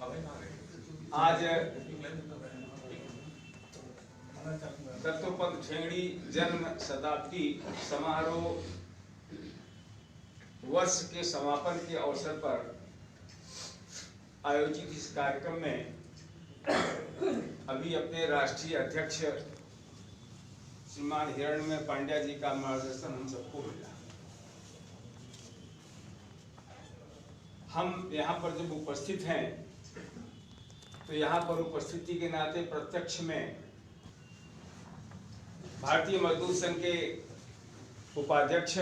आज दत्तोपंत ठेंगड़ी जन्म शताब्दी समारोह वर्ष के समापन के अवसर पर आयोजित इस कार्यक्रम में अभी अपने राष्ट्रीय अध्यक्ष श्रीमान हिरण्मय पांड्या जी का मार्गदर्शन हम सबको मिला। हम यहाँ पर जब उपस्थित हैं तो यहाँ पर उपस्थिति के नाते प्रत्यक्ष में भारतीय मजदूर संघ के उपाध्यक्ष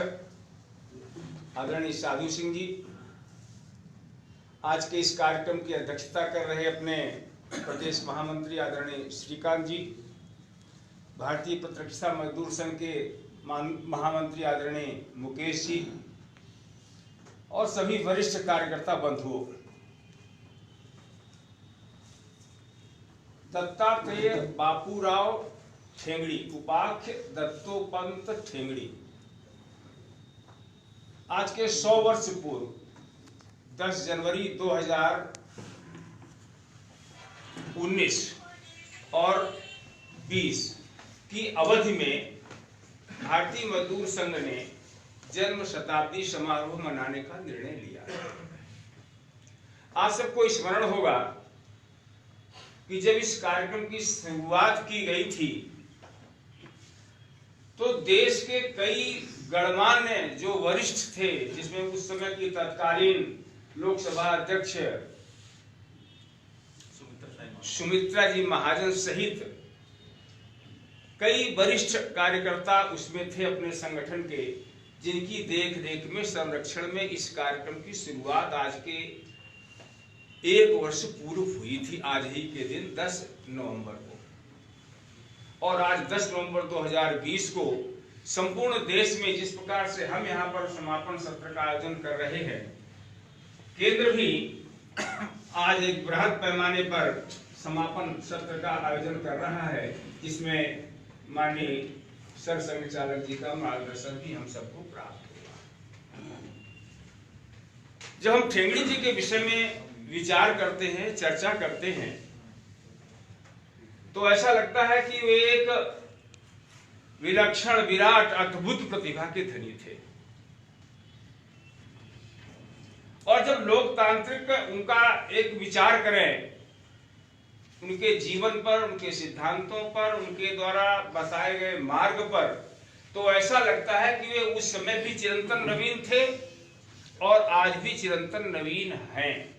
आदरणीय साधु सिंह जी, आज के इस कार्यक्रम की अध्यक्षता कर रहे अपने प्रदेश महामंत्री आदरणीय श्रीकांत जी, भारतीय पत्रकारिता मजदूर संघ के महामंत्री आदरणीय मुकेश जी और सभी वरिष्ठ कार्यकर्ता बंधुओं, दत्तात्रेय बापूराव ठेंगड़ी उपाख्य दत्तोपंत ठेंगड़ी आज के 100 वर्ष पूर्व 10 जनवरी 2019 और 20 की अवधि में भारतीय मजदूर संघ ने जन्म शताब्दी समारोह मनाने का निर्णय लिया। आप सबको स्मरण होगा कि जब इस कार्यक्रम की शुरुआत की गई थी तो देश के कई गणमान्य जो वरिष्ठ थे, जिसमें उस समय की तत्कालीन लोकसभा अध्यक्ष सुमित्रा जी महाजन सहित कई वरिष्ठ कार्यकर्ता उसमें थे अपने संगठन के, जिनकी देख रेख में संरक्षण में इस कार्यक्रम की शुरुआत आज के 1 वर्ष पूर्व हुई थी, आज ही के दिन 10 नवंबर को। और आज 10 नवंबर 2020 को संपूर्ण देश में जिस प्रकार से हम यहाँ पर समापन सत्र का आयोजन कर रहे हैं, केंद्र भी आज एक बृहद पैमाने पर समापन सत्र का आयोजन कर रहा है, जिसमें माननीय सर संघचालक जी का मार्गदर्शन भी हम सबको प्राप्त हुआ। जब हम ठेंगड़ी जी के विषय में विचार करते हैं, चर्चा करते हैं, तो ऐसा लगता है कि वे एक विलक्षण विराट अद्भुत प्रतिभा के धनी थे। और जब लोकतांत्रिक उनका एक विचार करें, उनके जीवन पर, उनके सिद्धांतों पर, उनके द्वारा बताए गए मार्ग पर, तो ऐसा लगता है कि वे उस समय भी चिरंतन नवीन थे और आज भी चिरंतन नवीन हैं।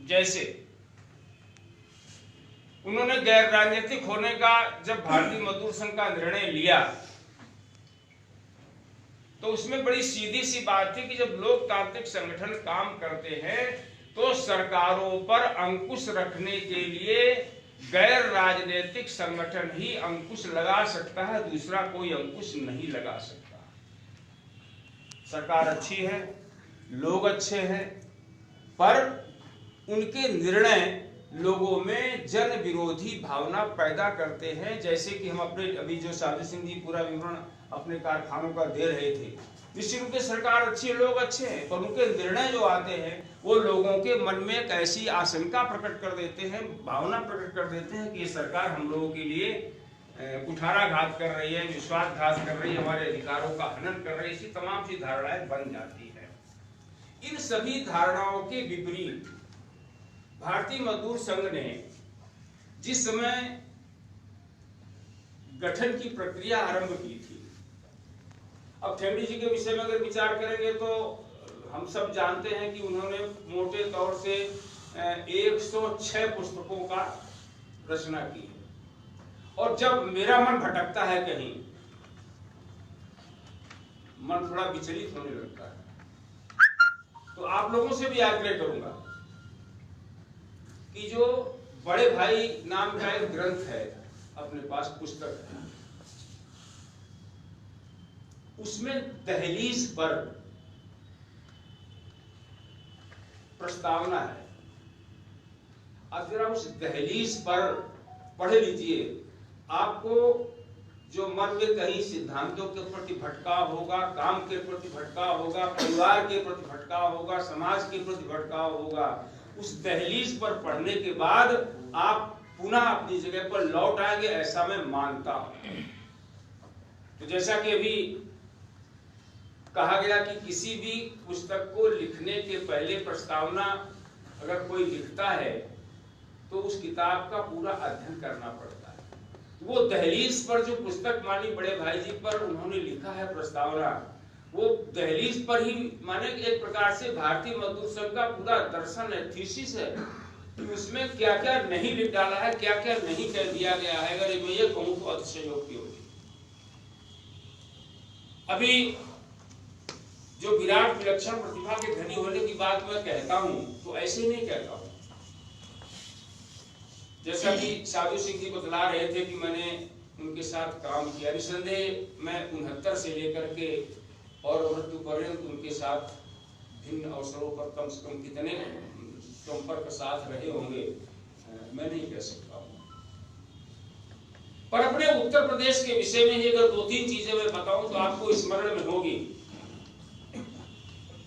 जैसे उन्होंने गैर राजनीतिक होने का जब भारतीय मजदूर संघ का निर्णय लिया तो उसमें बड़ी सीधी सी बात थी कि जब लोकतांत्रिक संगठन काम करते हैं तो सरकारों पर अंकुश रखने के लिए गैर राजनीतिक संगठन ही अंकुश लगा सकता है, दूसरा कोई अंकुश नहीं लगा सकता। सरकार अच्छी है, लोग अच्छे हैं, पर उनके निर्णय लोगों में जन विरोधी भावना पैदा करते हैं। जैसे कि हम अपने अभी जो साधु सिंह जी पूरा विवरण अपने कारखानों का दे रहे थे, निश्चित रूप से सरकार अच्छी है, लोग अच्छे हैं, पर उनके निर्णय जो आते हैं वो लोगों के मन में एक ऐसी आशंका प्रकट कर देते हैं, भावना प्रकट कर देते हैं कि ये सरकार हम लोगों के लिए कुठाराघात कर रही है, विश्वासघात कर रही है, हमारे अधिकारों का हनन कर रही है, इसी तमाम सी धारणाएं बन जाती है। इन सभी धारणाओं के विपरीत भारतीय मजदूर संघ ने जिस समय गठन की प्रक्रिया आरंभ की थी, अब ठेंगड़ी जी के विषय में अगर विचार करेंगे तो हम सब जानते हैं कि उन्होंने मोटे तौर से 106 पुस्तकों का रचना की। और जब मेरा मन भटकता है कहीं, मन थोड़ा विचलित होने लगता है, तो आप लोगों से भी आग्रह करूंगा कि जो बड़े भाई नाम का एक ग्रंथ है, अपने पास पुस्तक है, उसमें दहलीज पर प्रस्तावना है। आप जरा उस दहलीज पर पढ़ लीजिए, आपको जो मन में कहीं सिद्धांतों के प्रति भटकाव होगा, काम के प्रति भटकाव होगा, परिवार के प्रति भटकाव होगा, समाज के प्रति भटकाव होगा, उस दहलीज पर पढ़ने के बाद आप पुनः अपनी जगह पर लौट आएंगे, ऐसा मैं मानता हूं। तो जैसा कि अभी कहा गया कि किसी भी पुस्तक को लिखने के पहले प्रस्तावना अगर कोई लिखता है तो उस किताब का पूरा अध्ययन करना पड़ता है। वो दहलीज पर जो पुस्तक मानी बड़े भाई जी पर उन्होंने लिखा है प्रस्तावना, वो दहलीज पर ही माने एक प्रकार से भारतीय मजदूर संघ का पूरा दर्शन है, थीसिस है कि उसमें क्या क्या नहीं लिख डाला है, क्या क्या नहीं कह दिया गया है। अगर मैं ये कहूं तो अतिशयोक्ति होगी। अभी जो विराट विलक्षण प्रतिभा के धनी होने की बात मैं कहता हूं तो ऐसे नहीं कहता हूं। जैसा कि साधु सिंह जी बतला रहे थे कि मैंने उनके साथ काम किया, निसंदेह मैं 69 से लेकर के और मृत्यु पर्यंत उनके साथ भिन्न अवसरों पर कम से कम कितने संपर्क साथ रहे होंगे मैं नहीं कह सकता हूं। पर अपने उत्तर प्रदेश के विषय में ही अगर 2-3 चीजें मैं बताऊं तो आपको स्मरण में होगी।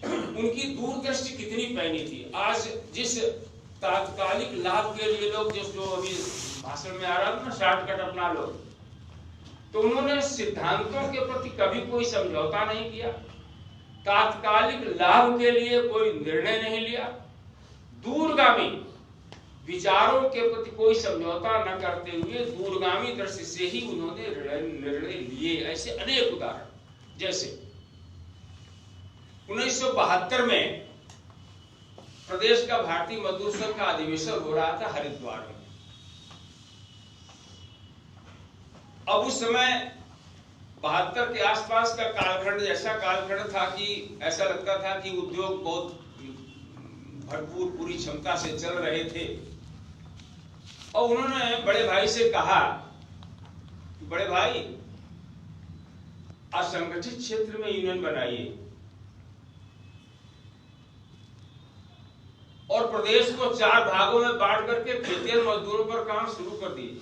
उनकी दूरदृष्टि कितनी पैनी थी। आज जिस तात्कालिक लाभ के लिए लोग जो अभी भाषण में आ रहा था ना, शॉर्टकट अपना लो, तो उन्होंने सिद्धांतों के प्रति कभी कोई समझौता नहीं किया, तात्कालिक लाभ के लिए कोई निर्णय नहीं लिया, दूरगामी विचारों के प्रति कोई समझौता न करते हुए दूरगामी दृष्टि से ही उन्होंने निर्णय लिए। ऐसे अनेक उदाहरण, जैसे 1972 में प्रदेश का भारतीय मजदूर संघ का अधिवेशन हो रहा था हरिद्वार में। अब उस समय 72 के आसपास का कालखंड ऐसा कालखंड था कि ऐसा लगता था कि उद्योग बहुत भरपूर पूरी क्षमता से चल रहे थे। और उन्होंने बड़े भाई से कहा कि बड़े भाई असंगठित क्षेत्र में यूनियन बनाइए और प्रदेश को 4 भागों में बांट करके खेतिहर मजदूरों पर काम शुरू कर दीजिए।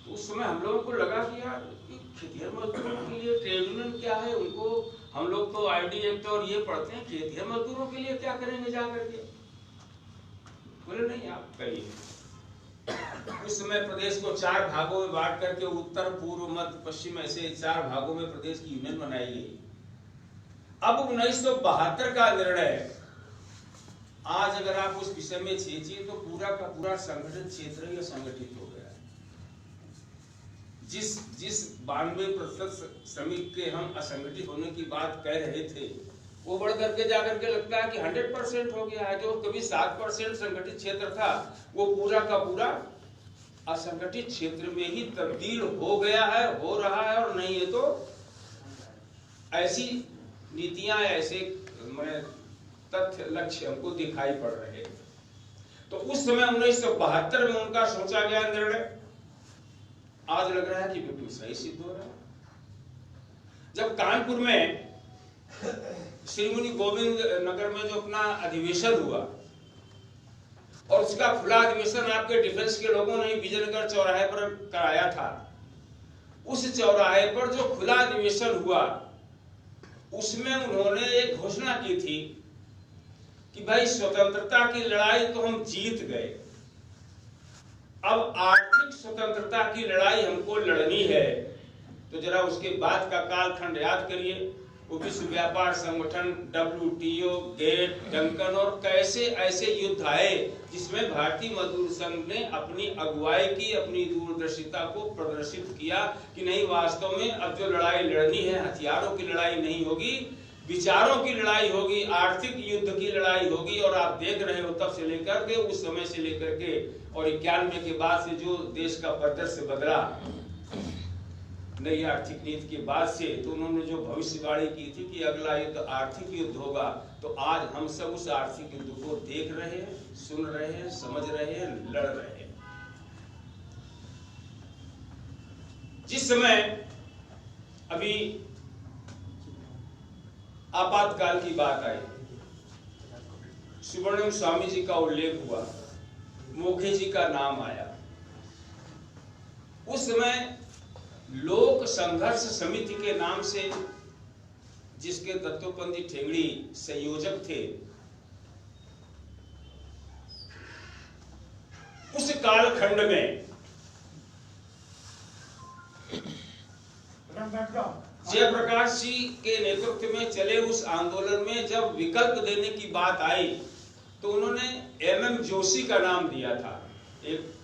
तो उस समय हम लोगों को लगा कि यार खेतिहर मजदूरों के लिए ट्रेड यूनियन क्या है, उनको हम लोग तो आईडी एक्ट और ये पढ़ते हैं, खेतिहर मजदूरों के लिए क्या करेंगे जा करके। बोले नहीं आप करिए। उस समय प्रदेश को 4 भागों में बांट करके उत्तर पूर्व मध्य पश्चिम ऐसे 4 भागों में प्रदेश की यूनियन बनाई गई। अब 1972 का निर्णय आज अगर आप उस विषय में छेचिए तो पूरा का पूरा संगठित क्षेत्र ही असंगठित हो गया है। जिस 92% श्रमिक के हम असंगठित होने की बात कह रहे थे वो बढ़ करके जाकर के लगता है कि 100% हो गया है। जो कभी 7% संगठित क्षेत्र था वो पूरा का पूरा असंगठित क्षेत्र में ही तब्दील हो गया है, हो रहा है। और नहीं है तो ऐसी नीतियां ऐसे तथ्य लक्ष्य हमको दिखाई पड़ रहे हैं। तो उस समय 1972 में उनका सोचा गया निर्णय आज लग रहा है कि बिल्कुल सही सिद्ध हो रहा है। जब कानपुर में श्री मुनि गोविंद नगर में जो अपना अधिवेशन हुआ और उसका खुला अधिवेशन आपके डिफेंस के लोगों ने विजयनगर चौराहे पर कराया था, उस चौराहे पर जो खुला अधिवेशन हुआ उसमें उन्होंने एक घोषणा की थी कि भाई स्वतंत्रता की लड़ाई तो हम जीत गए, अब आर्थिक स्वतंत्रता की लड़ाई हमको लड़नी है। तो जरा उसके बाद का कालखंड याद करिए। वो विश्व व्यापार संगठन, WTO, गेट, डंकन और कैसे ऐसे युद्ध आए जिसमें भारतीय मजदूर संघ ने अपनी अगुवाई की, अपनी दूरदर्शिता को प्रदर्शित किया कि नहीं वास्तव में अब जो लड़ाई लड़नी है हथियारों की लड़ाई नहीं होगी, विचारों की लड़ाई होगी, आर्थिक युद्ध की लड़ाई होगी। और आप देख रहे हो तब से लेकर के उस समय से लेकर के और 91 के बाद से जो देश का परिदृश्य बदला नई आर्थिक नीति के बाद से, तो उन्होंने जो भविष्यवाणी की थी कि अगला युद्ध आर्थिक युद्ध होगा, तो आज हम सब उस आर्थिक युद्ध को देख रहे हैं, सुन रहे हैं, समझ रहे हैं, लड़ रहे हैं। जिस समय अभी आपातकाल की बात आई, सुब्रमण्यम स्वामी जी का उल्लेख हुआ, मोखे जी का नाम आया, उस समय लोक संघर्ष समिति के नाम से जिसके दत्तोपंत जी ठेंगड़ी संयोजक थे, कालखंड में जयप्रकाश जी के नेतृत्व में चले उस आंदोलन में जब विकल्प देने की बात आई तो उन्होंने एमएम जोशी का नाम दिया था। एक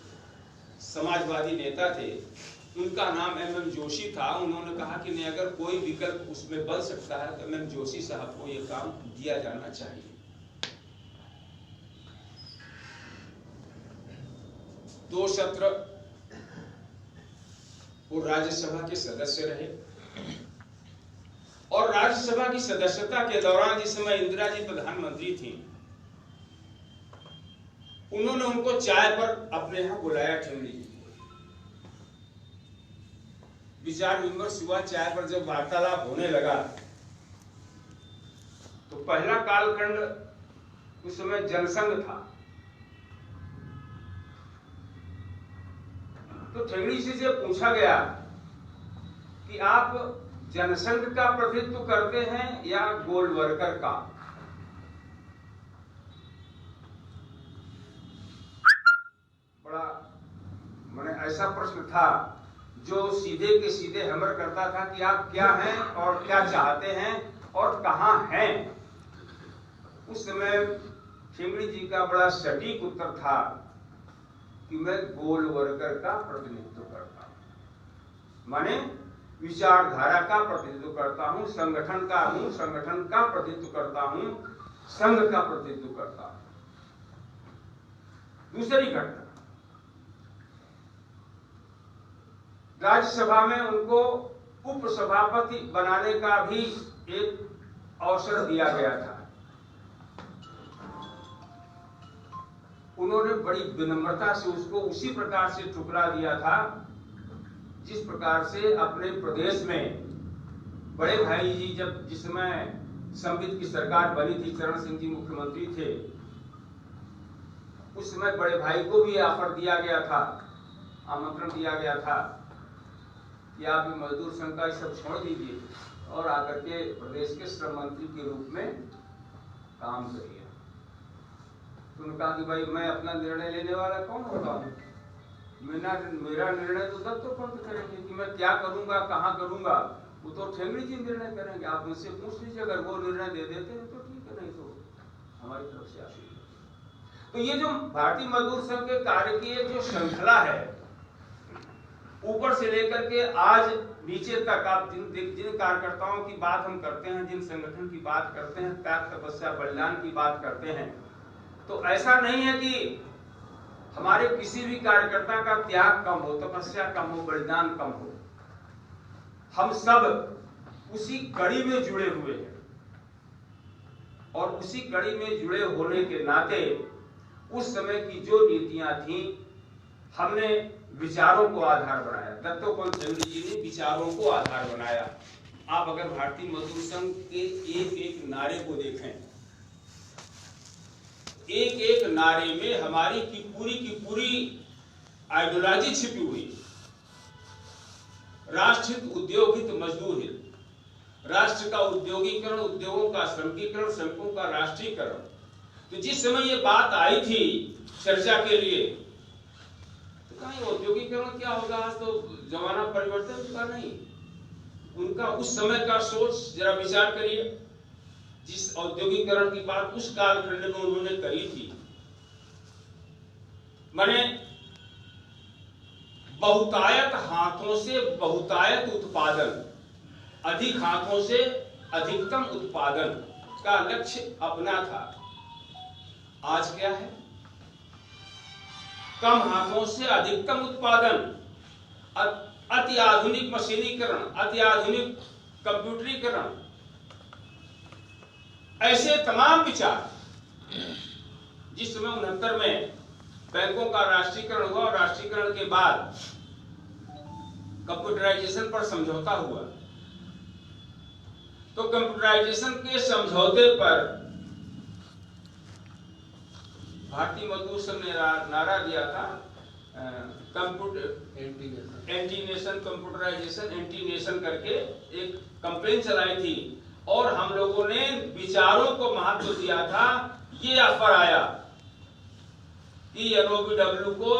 समाजवादी नेता थे, उनका नाम एमएम जोशी था। उन्होंने कहा कि नहीं, अगर कोई विकल्प उसमें बन सकता है तो एमएम जोशी साहब को यह काम दिया जाना चाहिए। 2 सत्र वो राज्यसभा के सदस्य रहे और राज्यसभा की सदस्यता के दौरान जिस समय इंदिरा जी प्रधानमंत्री थी, उन्होंने उनको चाय पर अपने यहां बुलाया। ठेंगड़ी जी विचार विमर्श हुआ। चाय पर जब वार्तालाप होने लगा तो पहला कालखंड उस समय जनसंघ था। तो ठेंगड़ी जी से पूछा गया कि आप जनसंघ का प्रतिनिधित्व करते हैं या गोलवर्कर का? बड़ा माने ऐसा प्रश्न था जो सीधे के सीधे हमर करता था कि आप क्या हैं और क्या चाहते हैं और कहां हैं। उस समय ठेंगड़ी जी का बड़ा सटीक उत्तर था कि मैं गोलवर्कर का प्रतिनिधित्व करता हूं, माने विचारधारा का प्रतिनिधित्व करता हूं, संगठन का हूं, संगठन का प्रतिनिधित्व करता हूं, संघ का प्रतिनिधित्व करता हूं। दूसरी घटना, राज्यसभा में उनको उपसभापति बनाने का भी एक अवसर दिया गया था। उन्होंने बड़ी विनम्रता से उसको उसी प्रकार से ठुकरा दिया था जिस प्रकार से अपने प्रदेश में बड़े भाई जी जब जिस समय संवित की सरकार बनी थी, चरण सिंह जी मुख्यमंत्री थे, उस समय बड़े भाई को भी ऑफर दिया गया था, आमंत्रण दिया गया था कि आप मजदूर संघ का सब छोड़ दीजिए और आकर के प्रदेश के श्रम मंत्री के रूप में काम करिए। तो उन्होंने कहा कि भाई मैं अपना निर्णय लेने वाला कौन होता हूँ, मेरा निर्णय तो दत्तोपंत करेंगे कि मैं क्या करूंगा, कहां करूंगा, वो तो ठेंगड़ी जी निर्णय करेंगे। आप मुझसे पूछ लीजिए, अगर वो निर्णय दे देते हैं तो ठीक है, नहीं तो हमारी तरफ से आशीर्वाद। तो ये जो भारतीय मजदूर संघ के कार्य की जो श्रृंखला है, ऊपर से लेकर के आज नीचे तक, आप जिन कार्यकर्ताओं की बात हम करते हैं, जिन संगठन की बात करते हैं, त्याग तपस्या बलिदान की बात करते हैं, तो ऐसा नहीं है कि हमारे किसी भी कार्यकर्ता का त्याग कम हो, तपस्या कम हो, बलिदान कम हो। हम सब उसी कड़ी में जुड़े हुए हैं और उसी कड़ी में जुड़े होने के नाते उस समय की जो नीतियां थी, हमने विचारों को आधार बनाया। दत्तोपंत ठेंगड़ी जी ने विचारों को आधार बनाया। आप अगर भारतीय मजदूर संघ के एक एक नारे को देखें, एक एक नारे में हमारी की पूरी आइडियोलॉजी छिपी हुई। राष्ट्र हित, उद्योग हित, मजदूर हित, राष्ट्र का उद्योगीकरण, उद्योगों का श्रमिकीकरण, श्रमिकों का राष्ट्रीयकरण। तो जिस समय ये बात आई थी चर्चा के लिए, तो कहीं औद्योगिकरण क्या होगा, आज तो जमाना परिवर्तन का नहीं। उनका उस समय का सोच जरा विचार करिए। जिस औद्योगिकरण की बात उस कालखंड में उन्होंने करी थी, माने बहुतायत हाथों से बहुतायत उत्पादन, अधिक हाथों से अधिकतम उत्पादन का लक्ष्य अपना था। आज क्या है? कम हाथों से अधिकतम उत्पादन, अति आधुनिक मशीनीकरण, अति आधुनिक कंप्यूटरीकरण, ऐसे तमाम विचार। जिस समय 69 में बैंकों का राष्ट्रीयकरण हुआ और राष्ट्रीयकरण के बाद कंप्यूटराइजेशन पर समझौता हुआ, तो कंप्यूटराइजेशन के समझौते पर भारतीय मजदूर संघ ने नारा दिया था, computer anti nation, computerisation anti nation करके एक कैंपेन चलाई थी और हम लोगों ने विचारों को महत्व दिया था। ये ऑफर आया कि एनओबीडब्ल्यू को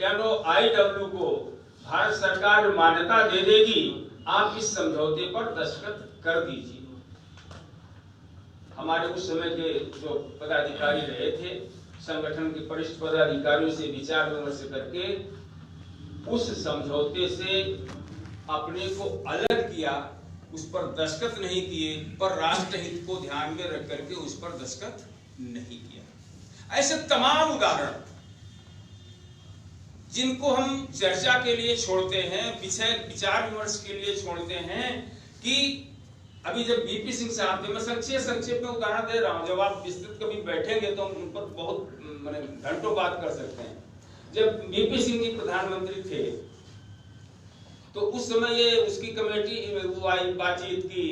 एनओआईडब्ल्यू को भारत सरकार मान्यता दे देगी, आप इस समझौते पर दस्तखत कर दीजिए। हमारे उस समय के जो पदाधिकारी रहे थे, संगठन के वरिष्ठ पदाधिकारियों से विचार विमर्श करके उस समझौते से अपने को अलग किया, उस पर दस्तखत नहीं किए, पर राष्ट्रहित को ध्यान में रख करके उस पर दस्तखत नहीं किया। ऐसे तमाम उदाहरण जिनको हम चर्चा के लिए छोड़ते हैं, विचार विमर्श के लिए छोड़ते हैं, कि अभी जब बीपी सिंह साहब थे, मैं संक्षेप में उदाहरण दे रहा हूं, जब आप विस्तृत कभी बैठेंगे तो हम उन पर बहुत माने घंटों बात कर सकते हैं। जब बीपी सिंह जी प्रधानमंत्री थे तो उस समय ये उसकी कमेटी बातचीत की,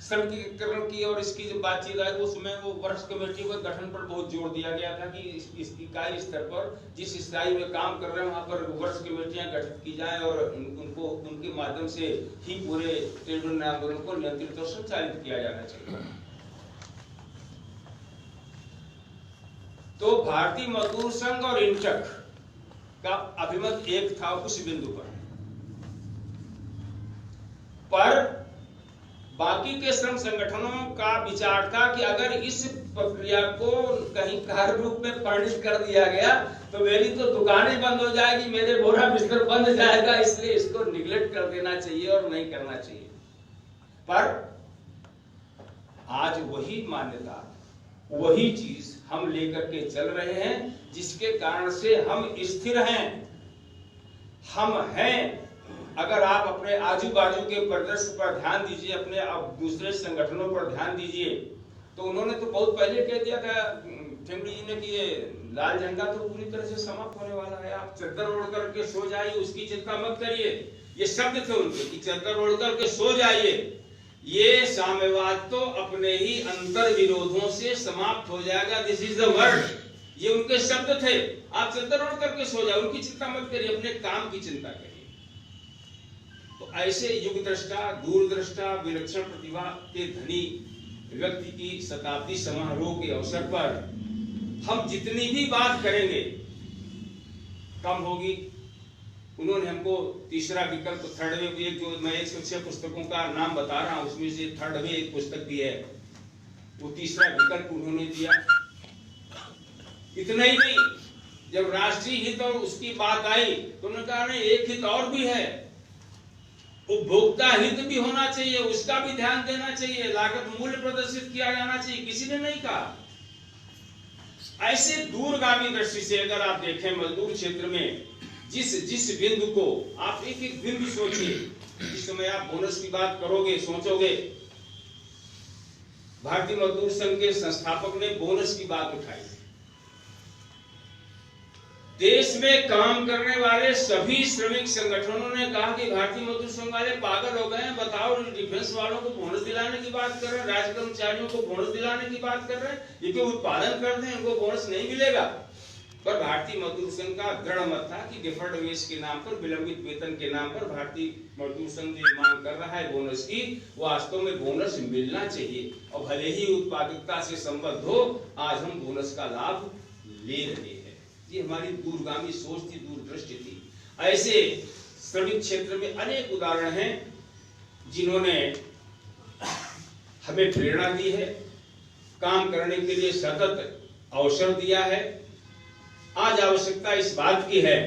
संकीकरण की, और इसकी जो बातचीत आई उसमें वो वरिष्ठ कमेटी के गठन पर बहुत जोर दिया गया था कि इस इकाई स्तर पर जिस इकाई में काम कर रहे हैं वहां पर वरिष्ठ कमेटियां गठित की जाए और उनको उनके माध्यम से ही पूरे ट्रेड यूनियन आंदोलन को नियंत्रित और संचालित किया जाना चाहिए। तो भारतीय मजदूर संघ और इंटक का अभिमत एक था उस बिंदु पर बाकी के श्रम संगठनों का विचार था कि अगर इस प्रक्रिया को कहीं कार्य रूप में परिणित कर दिया गया तो मेरी तो दुकानें बंद हो जाएगी, मेरे बोरा बिस्तर बंद हो जाएगा, इसलिए इसको निगलेक्ट कर देना चाहिए और नहीं करना चाहिए। पर आज वही मान्यता, वही चीज हम लेकर के चल रहे हैं, जिसके कारण से हम स्थिर हैं, हम हैं। अगर आप अपने आजू बाजू के परिदृश्य पर ध्यान दीजिए, अपने अब दूसरे संगठनों पर ध्यान दीजिए, तो उन्होंने तो बहुत पहले कह दिया था ठेंगड़ी जी ने कि ये लाल झंडा तो पूरी तरह से समाप्त होने वाला है, आप चद्दर ओढ़ करके सो जाइए, उसकी चिंता मत करिए। ये शब्द थे उनके कि चद्दर ओढ़ करके सो जाइए, ये साम्यवाद तो अपने ही अंतर विरोधों से समाप्त हो जाएगा, दिस इज द वर्ड, ये उनके शब्द थे। आप चद्दर ओढ़ करके सो जाओ, उनकी चिंता मत करिए, अपने काम की चिंता करिए। तो ऐसे युग दृष्टा, दूरदृष्टा, विलक्षण प्रतिभा के धनी व्यक्ति की शताब्दी समारोह के अवसर पर हम जितनी भी बात करेंगे कम होगी। उन्होंने हमको तीसरा विकल्प, थर्ड वे, एक जो मैं 106 पुस्तकों का नाम बता रहा हूं उसमें से थर्ड वे एक पुस्तक भी है, वो तीसरा विकल्प उन्होंने दिया। इतना ही नहीं, जब राष्ट्रीय हित और उसकी बात आई तो उन्होंने कहा नहीं, एक हित और भी है, उपभोक्ता हित भी होना चाहिए, उसका भी ध्यान देना चाहिए, लागत मूल्य प्रदर्शित किया जाना चाहिए, किसी ने नहीं कहा। ऐसे दूरगामी दृष्टि से अगर आप देखें मजदूर क्षेत्र में जिस बिंदु को आप एक एक बिंदु सोचिए, जिस समय आप बोनस की बात करोगे, सोचोगे, भारतीय मजदूर संघ के संस्थापक ने बोनस की बात उठाई। देश में काम करने वाले सभी श्रमिक संगठनों ने कहा कि भारतीय मजदूर संघ वाले पागल हो गए हैं, बताओ डिफेंस वालों को बोनस दिलाने की बात कर रहे हैं, राज्य कर्मचारियों को बोनस दिलाने की बात कर रहे हैं, ये तो उत्पादन करते हैं, उनको बोनस नहीं मिलेगा। पर भारतीय मजदूर संघ का दृढ़ मत था कि डिफर्ड वेज के नाम पर, विलंबित वेतन के नाम पर भारतीय मजदूर संघ जो मांग कर रहा है बोनस की, वास्तव में बोनस मिलना चाहिए, और भले ही उत्पादकता से संबद्ध हो, आज हम बोनस का लाभ ले रहे हैं। ये हमारी दूरगामी सोच थी, दूरदृष्टि थी। ऐसे श्रमिक क्षेत्र में अनेक उदाहरण हैं जिन्होंने हमें प्रेरणा दी है, काम करने के लिए सतत अवसर दिया है। आज आवश्यकता इस बात की है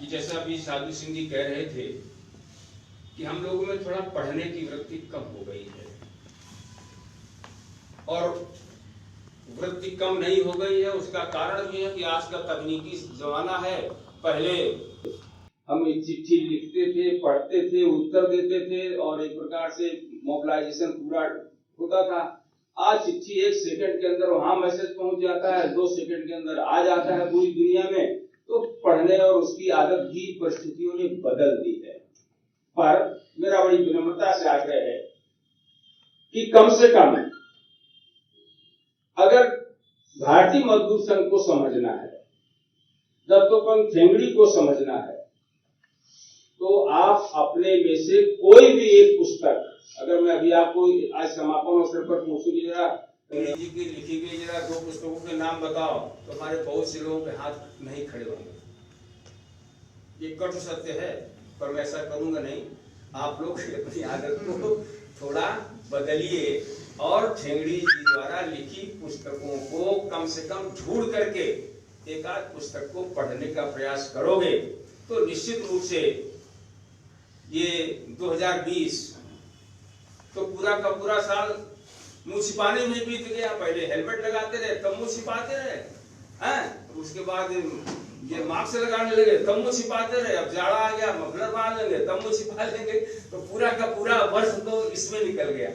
कि जैसा अभी साधु सिंह जी कह रहे थे कि हम लोगों में थोड़ा पढ़ने की वृत्ति कम हो गई है, और वृत्ति कम नहीं हो गई है उसका कारण ये है कि आज का तकनीकी जमाना है। पहले हम चिट्ठी लिखते थे, पढ़ते थे, उत्तर देते थे और एक प्रकार से मोबिलाइजेशन पूरा होता था। आज चिट्ठी 1 सेकंड के अंदर वहां मैसेज पहुंच जाता है, 2 सेकंड के अंदर आ जाता है पूरी दुनिया में। तो पढ़ने और उसकी आदत भी परिस्थितियों ने बदल दी है। पर मेरा बड़ी विनम्रता से आग्रह है कि कम से कम अगर भारतीय मजदूर संघ को समझना है, जब तो अपन ठेंगड़ी को समझना है, तो आप अपने में से कोई भी एक पुस्तक, अगर मैं अभी आपको आज समापन अवसर पर पूछूं कि जरा जी की लिखी गई जरा 2 पुस्तकों के नाम बताओ, तो हमारे बहुत से लोगों के हाथ नहीं खड़े होंगे। ये कटु सत्य है, पर मैं ऐसा करूंगा नहीं। आप लोग अपनी आदत को थोड़ा बदलिए और ठेंगड़ी जी द्वारा लिखी पुस्तकों को कम से कम ढूंढ करके एक आध पुस्तक को पढ़ने का प्रयास करोगे तो निश्चित रूप से ये 2020 तो पूरा का पूरा साल मुंह छिपाने में बीत गया। पहले हेलमेट लगाते रहे, तब मुंह छिपाते रहे, हैं? उसके बाद ये मास्क लगाने लगे, तब मुंह छिपाते रहे। अब जाड़ा आ गया, मफलर बांध लेंगे, तब मुंह छिपा लेंगे। तो पूरा का पूरा वर्ष तो इसमें निकल गया।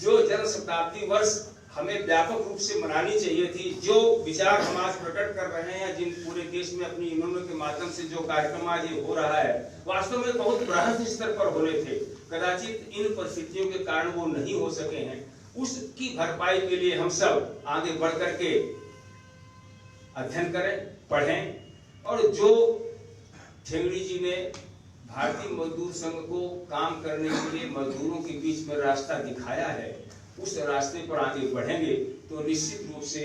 जो जन शताब्दी वर्ष हमें व्यापक रूप से मनानी चाहिए थी, जो विचार हम आज प्रकट कर रहे हैं, जिन पूरे देश में अपनी यूनियनों के माध्यम से जो कार्यक्रम आज ये हो रहा है, वास्तव में बहुत बृहद स्तर पर होने थे। कदाचित इन परिस्थितियों के कारण वो नहीं हो सके हैं। उसकी भरपाई के लिए हम सब आगे बढ़ करके अध्ययन करें, पढ़ें, और जो ठेंगड़ी जी ने भारतीय मजदूर संघ को काम करने के लिए मजदूरों के बीच में रास्ता दिखाया है, उस रास्ते पर आगे बढ़ेंगे तो निश्चित रूप से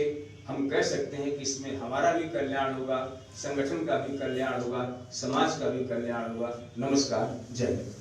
हम कह सकते हैं कि इसमें हमारा भी कल्याण होगा, संगठन का भी कल्याण होगा, समाज का भी कल्याण होगा। नमस्कार, जय हिंद।